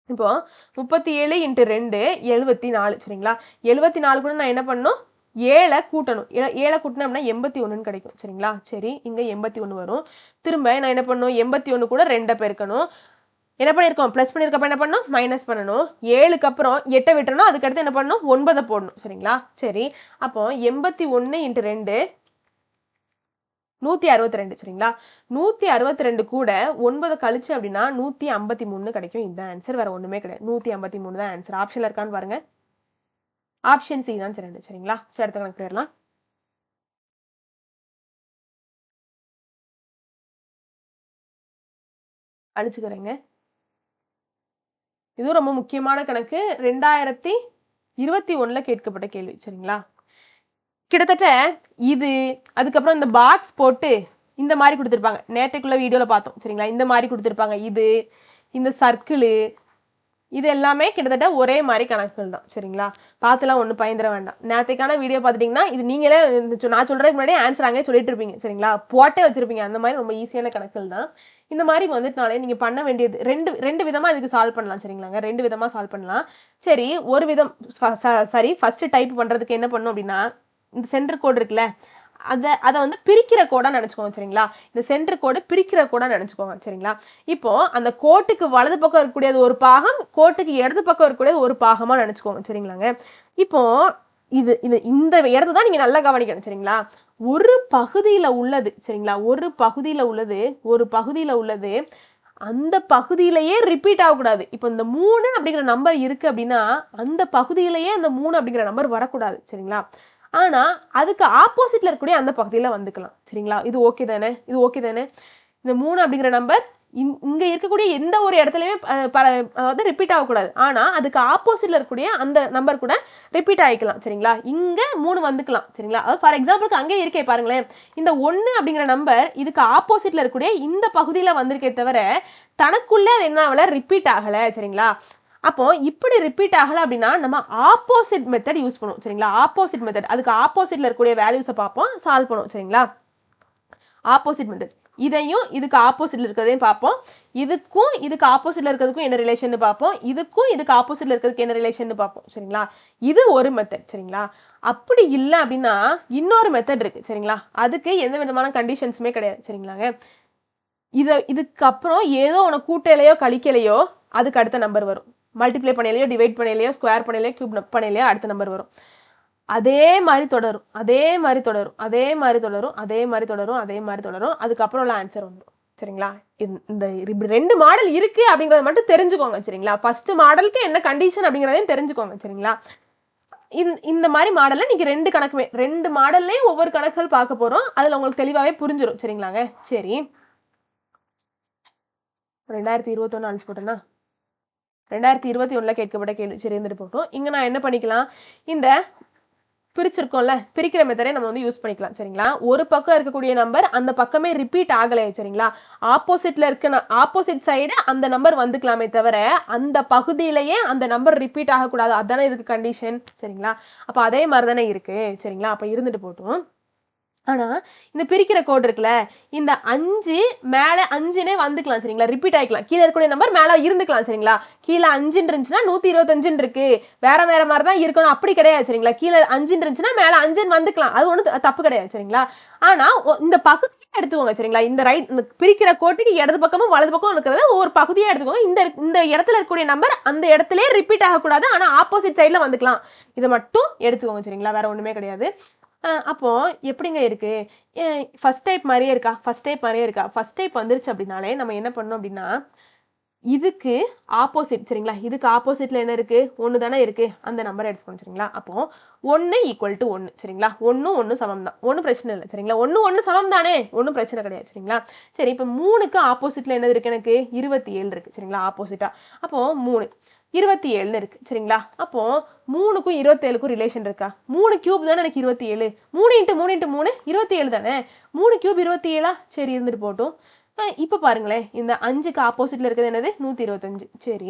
இப்போ 37 × 2 74 சரிங்களா. 74 கூட நான் என்ன பண்ணணும், 7 கூட்டணும். 7 கூட்டினோம்னா 81 கிடைக்கும் சரிங்களா. சரி இங்க 81 வரும். திரும்ப நான் என்ன பண்ணணும், 81 கூட 2 பெருக்கணும். என்ன பண்ணியிருக்கோம், ப்ளஸ் பண்ணியிருக்கப்ப என்ன பண்ணணும், மைனஸ் பண்ணணும். 7க்கு அப்புறம் 8 விட்டுறணும், அதுக்கடுத்து என்ன பண்ணணும், 9 போடணும் சரிங்களா. சரி அப்போ 81 × 2 162 சரிங்களா. 162 கூட 9 கழிச்சு அப்படின்னா 153 கிடைக்கும். இதுதான் ஆன்சர், வேற ஒண்ணுமே கிடையாது. 153 தான் ஆன்சர். ஆப்ஷன்ல இருக்கான்னு பாருங்க. ஆப்ஷன் சி தான் சரி சரிங்களா. சரி அடுத்த கணக்கு போயிடலாம். அழிச்சுக்கிறேங்க. இதுவும் ரொம்ப முக்கியமான கணக்கு. 2021 கேட்கப்பட்ட கேள்வி சரிங்களா. கிட்டத்தட்ட இது அதுக்கப்புறம் இந்த பாக்ஸ் போட்டு இந்த மாதிரி கொடுத்துருப்பாங்க. நேற்றுக்குள்ள வீடியோல பார்த்தோம் சரிங்களா. இந்த மாதிரி கொடுத்துருப்பாங்க. இது இந்த சர்க்கிள் இது எல்லாமே கிட்டத்தட்ட ஒரே மாதிரி கணக்குகள் தான் சரிங்களா. பார்த்துலாம் ஒன்றும் பயந்துட வேண்டாம். நேற்றுக்கான வீடியோ பார்த்துட்டிங்கன்னா இது நீங்களே நான் சொல்கிறதுக்கு முன்னாடியே ஆன்சர் அங்கே சொல்லிட்டு இருப்பீங்க சரிங்களா. போட்டே வச்சிருப்பீங்க. அந்த மாதிரி ரொம்ப ஈஸியான கணக்குகள் தான். இந்த மாதிரி வந்துட்டுனாலே நீங்கள் பண்ண வேண்டியது ரெண்டு விதமாக இதுக்கு சால்வ் பண்ணலாம் சரிங்களாங்க. 2 விதமாக சால்வ் பண்ணலாம். சரி ஒரு விதம் சரி ஃபர்ஸ்ட் டைப் பண்ணுறதுக்கு என்ன பண்ணும் அப்படின்னா, இந்த சென்டர் கோடு இருக்குல்ல, அதை வந்து பிரிக்கிற கோடா நினைச்சுக்கோங்க சரிங்களா. இந்த சென்டர் கோடு பிரிக்கிற கோடா நினைச்சுக்கோங்க சரிங்களா. இப்போ அந்த கோட்டுக்கு வலது பக்கம் இருக்கக்கூடியது ஒரு பாகம், கோட்டுக்கு இடது பக்கம் இருக்கக்கூடியது ஒரு பாகமா நினைச்சுக்கோங்க சரிங்களாங்க. இப்போ இது இந்த இடத்த தான் நீங்க நல்லா கவனிக்கணும் சரிங்களா. ஒரு பகுதியில உள்ளது சரிங்களா, ஒரு பகுதியில உள்ளது அந்த பகுதியிலேயே ரிப்பீட் ஆகக்கூடாது. இப்போ இந்த 3 அப்படிங்கிற நம்பர் இருக்கு அப்படின்னா அந்த பகுதியிலேயே அந்த 3 அப்படிங்கிற நம்பர் வரக்கூடாது சரிங்களா. ஆனா அதுக்கு ஆப்போசிட்ல இருக்கக்கூடிய அந்த பகுதியில வந்துக்கலாம் சரிங்களா. இது ஓகே தானே, இது ஓகே தானே. இந்த 3 அப்படிங்கிற நம்பர் இங்க இருக்கக்கூடிய எந்த ஒரு இடத்துலயுமே அதாவது ரிப்பீட் ஆகக்கூடாது. ஆனா அதுக்கு ஆப்போசிட்ல இருக்கக்கூடிய அந்த நம்பர் கூட ரிப்பீட் ஆகிக்கலாம் சரிங்களா. இங்க 3 வந்துக்கலாம் சரிங்களா. அதாவது ஃபார் எக்ஸாம்பிளுக்கு அங்கே இருக்கே பாருங்களேன், இந்த 1 அப்படிங்கிற நம்பர் இதுக்கு ஆப்போசிட்ல இருக்கக்கூடிய இந்த பகுதியில வந்திருக்கே தவிர தனக்குள்ள என்ன ஆகல, ரிப்பீட் ஆகல சரிங்களா. அப்போ இப்படி ரிப்பீட் ஆகல அப்படின்னா நம்ம ஆப்போசிட் மெத்தட் யூஸ் பண்ணுவோம் சரிங்களா. ஆப்போசிட் மெத்தட், அதுக்கு ஆப்போசிட்ல இருக்கக்கூடிய வேல்யூஸை பார்ப்போம், சால்வ் பண்ணுவோம் சரிங்களா. ஆப்போசிட் மெத்தட், இதையும் இதுக்கு ஆப்போசிட்ல இருக்கிறதையும் பார்ப்போம். இதுக்கும் இதுக்கு ஆப்போசிட்ல இருக்கிறதுக்கும் என்ன ரிலேஷன் பார்ப்போம். இதுக்கும் இதுக்கு ஆப்போசிட்ல இருக்கிறதுக்கு என்ன ரிலேஷன் பார்ப்போம் சரிங்களா. இது ஒரு மெத்தட் சரிங்களா. அப்படி இல்லை அப்படின்னா இன்னொரு மெத்தட் இருக்கு சரிங்களா. அதுக்கு எந்த விதமான கண்டிஷன்ஸுமே கிடையாது சரிங்களாங்க. இதுக்கு அப்புறம் ஏதோ உனக்கு கூட்டலையோ கழிக்கலையோ அதுக்கு அடுத்த நம்பர் வரும். மல்டிப்ளை பண்ணலையோ, டிவைட் பண்ணலையோ, ஸ்கொயர் பண்ணலையோ, கியூப் பண்ணலையோ அடுத்த நம்பர் வரும். அதே மாதிரி தொடரும், அதே மாதிரி தொடரும், அதே மாதிரி தொடரும், அதே மாதிரி தொடரும், அதே மாதிரி தொடரும். அதுக்கப்புறம் உள்ள ஆன்சர் வந்துடும் சரிங்களா. இந்த 2 மாடல் இருக்கு அப்படிங்கறத மட்டும் தெரிஞ்சுக்கோங்க சரிங்களா. ஃபர்ஸ்ட் மாடலுக்கு என்ன கண்டிஷன் அப்படிங்கறதையும் தெரிஞ்சுக்கோங்க சரிங்களா. இந்த மாதிரி மாடல்ல நீங்க 2 மாடல்லையும் ஒவ்வொரு கணக்குகள் பார்க்க போறோம். அதுல உங்களுக்கு தெளிவாவே புரிஞ்சிடும் சரிங்களாங்க. சரி 2021 அழிச்சு போட்டேன்னா 2021 கேட்கப்பட்ட கேள்வி சரி இருந்துட்டு போட்டோம். இங்க நான் என்ன பண்ணிக்கலாம், இந்த பிரிச்சிருக்கோம்ல, பிரிக்கிற மெத்தடை நம்ம வந்து யூஸ் பண்ணிக்கலாம் சரிங்களா. ஒரு பக்கம் இருக்கக்கூடிய நம்பர் அந்த பக்கமே ரிப்பீட் ஆகலை சரிங்களா. ஆப்போசிட் சைடு அந்த நம்பர் வந்துக்கலாமே தவிர அந்த பகுதியிலேயே அந்த நம்பர் ரிப்பீட் ஆகக்கூடாது. அதுதானே இதுக்கு கண்டிஷன் சரிங்களா. அப்போ அதே மாதிரி தானே இருக்கு சரிங்களா. அப்போ இருந்துட்டு போட்டோம். ஆனா இந்த பிரிக்கிற கோடு இருக்குல்ல, இந்த 5 மேல 5னே வந்துக்கலாம் சரிங்களா. ரிப்பீட் ஆகிக்கலாம். கீழே இருக்கக்கூடிய நம்பர் மேல இருந்துக்கலாம் சரிங்களா. கீழே 5 இருந்துச்சுன்னா 125 இருக்கு, வேற வேற மாதிரி தான் இருக்கணும் அப்படி கிடையாது சரிங்களா. கீழே 5 இருந்துச்சுன்னா மேல 5 வந்துக்கலாம், அது ஒன்றும் தப்பு கிடையாது சரிங்களா. ஆனா இந்த பகுதியை எடுத்துக்கோங்க சரிங்களா. இந்த பிரிக்கிற கோட்டுக்கு இடது பக்கமும் வலது பக்கம் இருக்கிறத ஒவ்வொரு பகுதியா எடுத்துக்கோங்க. இந்த இடத்துல இருக்கக்கூடிய நம்பர் அந்த இடத்துல ரிப்பீட் ஆகக்கூடாது, ஆனா ஆப்போசிட் சைட்ல வந்துக்கலாம். இதை மட்டும் எடுத்துக்கோங்க சரிங்களா. வேற ஒண்ணுமே கிடையாது. அப்போ எப்படிங்க இருக்கு, ஃபர்ஸ்ட் டைப் மாதிரியே இருக்கா, ஃபர்ஸ்ட் டைப் வந்துருச்சு அப்படின்னாலே நம்ம என்ன பண்ணணும் அப்படின்னா இதுக்கு ஆப்போசிட் சரிங்களா. இதுக்கு ஆப்போசிட்ல என்ன இருக்கு, 1 தானே இருக்கு, அந்த நம்பரை எடுத்துக்கணும் சரிங்களா. அப்போ 1 = 1 சரிங்களா. 1 சமம் தான், ஒன்றும் பிரச்சனை இல்லை சரிங்களா. 1 சமம் தானே, ஒன்றும் பிரச்சனை கிடையாது சரிங்களா. சரி இப்போ 3க்கு ஆப்போசிட்ல என்னது இருக்கு, எனக்கு 27 இருக்கு சரிங்களா. ஆப்போசிட்டா அப்போ 3 27 இருக்கு சரிங்களா. அப்போ 3க்கும் 27க்கும் ரிலேஷன் இருக்கா, 3 கியூப் தானே எனக்கு 27, 3 × 3 × 3 27 தானே, 3 கியூப் 27. சரி இருந்துட்டு போட்டும். இப்போ பாருங்களேன், இந்த 5க்கு ஆப்போசிட்ல இருக்கிறது என்னது? 125. சரி,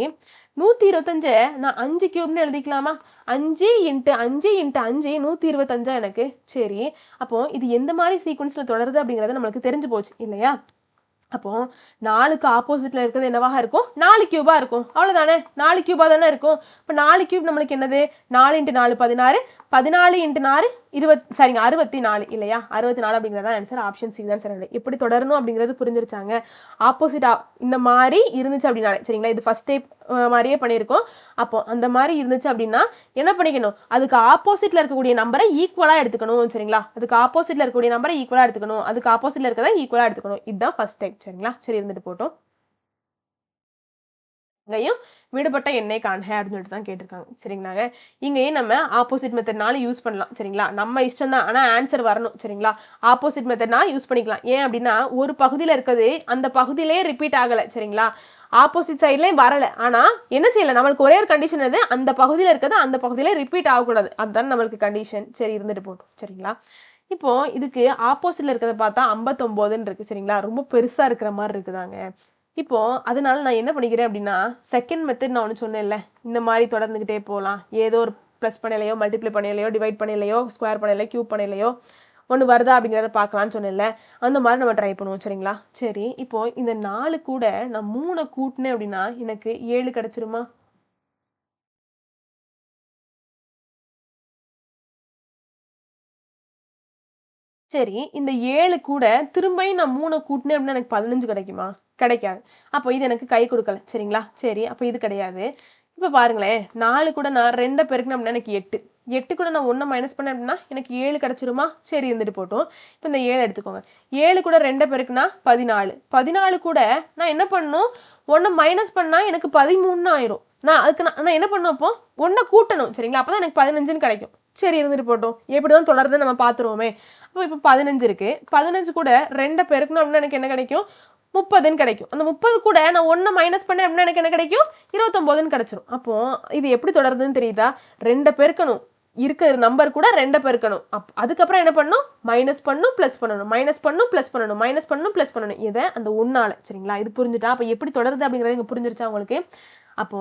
125 நான் 5 கியூப்னு எழுதிக்கலாமா? 5 இன்ட்டு 5 இன்ட்டு 5 125 எனக்கு. சரி, அப்போ இது எந்த மாதிரி சீக்வன்ஸ்ல தொடருது அப்படிங்கிறது நம்மளுக்கு தெரிஞ்சு போச்சு இல்லையா? அப்போ 4க்கு ஆப்போசிட்ல இருக்கிறது என்னவாக இருக்கும்? 4 கியூபா இருக்கும். அவ்வளவுதானே? 4 கியூபா தானே இருக்கும். இப்போ 4 கியூப் நம்மளுக்கு என்னது? 4 இன்ட்டு 4 16, 14 இன்ட்டு 4 64 இல்லையா? 64 அப்படிங்கிறதா ஆன்சர். ஆப்ஷன் சி தான் சரி. எப்படி தொடரணும் அப்படிங்கிறது புரிஞ்சிருச்சாங்க? ஆப்போசிட்டா இந்த மாதிரி இருந்துச்சு அப்படின்னாலே சரிங்களா, இது ஃபர்ஸ்ட் டைப் மாதிரியே பண்ணியிருக்கோம். அப்போ அந்த மாதிரி இருந்துச்சு அப்படின்னா என்ன பண்ணிக்கணும்? அதுக்கு ஆப்போசிட்ல இருக்கக்கூடிய நம்பரை ஈக்குவலா எடுத்துக்கணும் சரிங்களா? அதுக்கு ஆப்போசிட்ல இருக்கக்கூடிய நம்பரை ஈக்குவலா எடுத்துக்கணும். அதுக்கு ஆப்போசிட்ல இருக்கிறத ஈக்குவலா எடுத்துக்கணும். இதுதான் ஃபர்ஸ்ட் டைப் சரிங்களா? சரி, இருந்துட்டு போட்டோம். இங்கேயும் விடுபட்ட எண்ணை காண்க அப்படின்னு சொல்லிட்டு தான் கேட்டிருக்காங்க சரிங்களாங்க. இங்கேயும் நம்ம ஆப்போசிட் மெத்தட்னால யூஸ் பண்ணலாம் சரிங்களா. நம்ம இஷ்டம் தான், ஆனால் ஆன்சர் வரணும் சரிங்களா. ஆப்போசிட் மெத்தட்னா யூஸ் பண்ணிக்கலாம். ஏன் அப்படின்னா ஒரு பகுதியில் இருக்கிறது அந்த பகுதியிலே ரிப்பீட் ஆகலை சரிங்களா. ஆப்போசிட் சைட்லேயும் வரல, ஆனால் என்ன செய்யலை, நம்மளுக்கு ஒரே ஒரு கண்டிஷன் எது? அந்த பகுதியில் இருக்கிறது அந்த பகுதியிலே ரிப்பீட் ஆகக்கூடாது. அதுதான் நம்மளுக்கு கண்டிஷன். சரி, இருந்துட்டு போட்டோம் சரிங்களா. இப்போ இதுக்கு ஆப்போசிட்ல இருக்கிறத பார்த்தா 59ன்னு இருக்கு சரிங்களா. ரொம்ப பெருசா இருக்கிற மாதிரி இருக்குதாங்க. இப்போ அதனால நான் என்ன பண்ணிக்கிறேன் அப்படின்னா, செகண்ட் மெத்தட் நான் ஒன்று சொன்னேன்ல, இந்த மாதிரி தொடர்ந்துகிட்டே போகலாம். ஏதோ ஒரு ப்ளஸ் பண்ணலையோ, மல்டிப்ளை பண்ணலையோ, டிவைட் பண்ணலையோ, ஸ்கொயர் பண்ணலையோ, கியூப் பண்ணலையோ ஒன்று வருதா அப்படிங்கிறத பார்க்கலான்னு சொன்னேன்ல, அந்த மாதிரி நம்ம ட்ரை பண்ணுவோம் சரிங்களா. சரி, இப்போ இந்த 4 கூட நான் 3 கூட்டினேன் அப்படின்னா எனக்கு 7 கிடைச்சிருமா? சரி, இந்த 7 கூட திரும்பியும் நான் 3 கூட்டினேன் அப்படின்னா எனக்கு 15 கிடைக்குமா? கிடைக்காது. அப்போ இது எனக்கு கை கொடுக்கல சரிங்களா. சரி, அப்போ இது கிடையாது. இப்போ பாருங்களேன், 4 கூட நான் 2 பெருக்கினேன் அப்படின்னா எனக்கு 8. 8 கூட நான் 1 மைனஸ் பண்ணேன் அப்படின்னா எனக்கு 7 கிடைச்சிருமா? சரி, இருந்துட்டு போட்டோம். இப்போ இந்த 7 எடுத்துக்கோங்க. 7 கூட 2 பெருக்குனா 14. 14 கூட நான் என்ன பண்ணணும்? 1 மைனஸ் பண்ணா எனக்கு 13 ஆயிரும். அதுக்கு நான் என்ன பண்ணும்? அப்போ 1 கூட்டணும் சரிங்களா. அப்பதான் எனக்கு 15ன்னு கிடைக்கும். சரி, இருந்துட்டு போட்டோம். எப்படிதான் தொடருதுன்னு நம்ம பார்த்துருவோமே. அப்போ இப்போ 15 இருக்கு. 15 கூட 2 பெருக்கணும் அப்படின்னா எனக்கு என்ன கிடைக்கும்? 30ன்னு கிடைக்கும். அந்த 30 கூட நான் 1 மைனஸ் பண்ணேன் அப்படின்னா எனக்கு என்ன கிடைக்கும்? 29ன்னு கிடைச்சிரும். அப்போ இது எப்படி தொடருதுன்னு தெரியுதா? 2 பெருக்கணும். இருக்கிற நம்பர் கூட 2 பெருக்கணும். அதுக்கப்புறம் என்ன பண்ணணும்? மைனஸ் பண்ணணும், பிளஸ் பண்ணணும், மைனஸ் பண்ணணும், பிளஸ் பண்ணணும், மைனஸ் பண்ணணும், பிளஸ் பண்ணணும். இதை அந்த 1ஆல சரிங்களா. இது புரிஞ்சுட்டா? அப்போ எப்படி தொடருது அப்படிங்கிறது இங்க புரிஞ்சிருச்சா உங்களுக்கு? அப்போ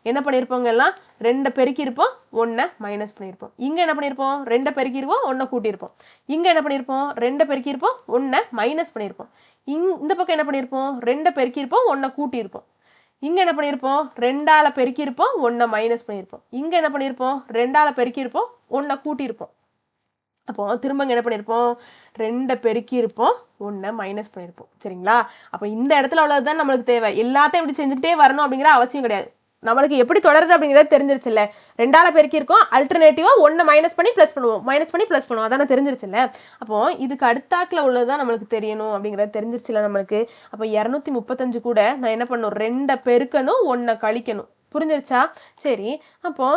என்ன பண்ணியிருப்போங்க எல்லாம்? 2 பெருக்கி இருப்போம், 1 மைனஸ் பண்ணியிருப்போம். இங்க என்ன பண்ணியிருப்போம்? 2 பெருக்கி இருப்போம், 1 கூட்டியிருப்போம். இங்க என்ன பண்ணியிருப்போம்? 2 பெருக்கி இருப்போம், 1 மைனஸ் பண்ணியிருப்போம். இந்த பக்கம் என்ன பண்ணியிருப்போம்? 2 பெருக்கி இருப்போம், 1 கூட்டியிருப்போம். இங்க என்ன பண்ணியிருப்போம்? 2ஆல பெருக்கி இருப்போம், 1 மைனஸ் பண்ணியிருப்போம். இங்க என்ன பண்ணியிருப்போம்? 2ஆல பெருக்கி இருப்போம், 1 கூட்டியிருப்போம். அப்போ திரும்ப என்ன பண்ணியிருப்போம்? 2 பெருக்கி இருப்போம், 1 மைனஸ் பண்ணியிருப்போம் சரிங்களா. அப்போ இந்த இடத்துல உள்ளதுதான் நம்மளுக்கு தேவை. எல்லாத்தையும் இப்படி செஞ்சுக்கிட்டே வரணும் அப்படிங்கிற அவசியம் கிடையாது. நம்மளுக்கு எப்படி தொடருது அப்படிங்கிறது தெரிஞ்சிருச்சுல்ல. 2ஆல பெருக்கி இருக்கோம், அல்டர்னேட்டிவா 1 மைனஸ் பண்ணி பிளஸ் பண்ணுவோம், மைனஸ் பண்ணி பிளஸ் பண்ணுவோம். அதானே தெரிஞ்சிருச்சுல்ல. அப்போ இதுக்கு அடுத்தாக்குல உள்ளதுதான் நம்மளுக்கு தெரியணும் அப்படிங்கிறது தெரிஞ்சிருச்சுல்ல நம்மளுக்கு. அப்போ 235 கூட நான் என்ன பண்ணணும்? 2 பெருக்கணும், 1 கழிக்கணும். புரிஞ்சிருச்சா? சரி, அப்போ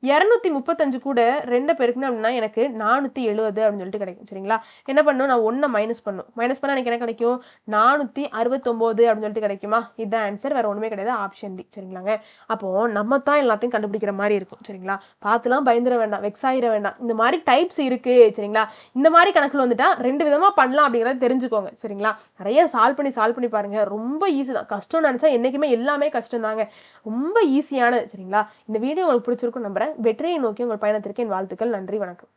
235 கூட 2 பெருக்கணும் அப்படின்னா எனக்கு 470 அப்படின்னு சொல்லிட்டு கிடைக்கும் சரிங்களா. என்ன பண்ணணும்? நான் 1 மைனஸ் பண்ணணும். மைனஸ் பண்ணா எனக்கு என்ன கிடைக்கும்? 469 அப்படின்னு சொல்லிட்டு கிடைக்குமா? இதுதான் ஆன்சர், வேற ஒண்ணுமே கிடையாது. ஆப்ஷன் டி சரிங்களாங்க. அப்போ நம்ம தான் எல்லாத்தையும் கண்டுபிடிக்கிற மாதிரி இருக்கும் சரிங்களா. பார்த்துலாம் பயந்துட வேண்டாம், வெக்ஸ் ஆகிட வேண்டாம். இந்த மாதிரி டைப்ஸ் இருக்கு சரிங்களா. இந்த மாதிரி கணக்குல வந்துட்டா 2 விதமா பண்ணலாம் அப்படிங்கறத தெரிஞ்சுக்கோங்க சரிங்களா. நிறைய சால்வ் பண்ணி பாருங்க. ரொம்ப ஈஸி தான். கஷ்டம் நினைச்சா என்னைக்குமே எல்லாமே கஷ்டம் தாங்க. ரொம்ப ஈஸியானது சரிங்களா. இந்த வீடியோ உங்களுக்கு பிடிச்சிருக்கும் நம்புறேன். வெற்றியை நோக்கி உங்கள் பயணத்திற்கு என் வாழ்த்துக்கள். நன்றி, வணக்கம்.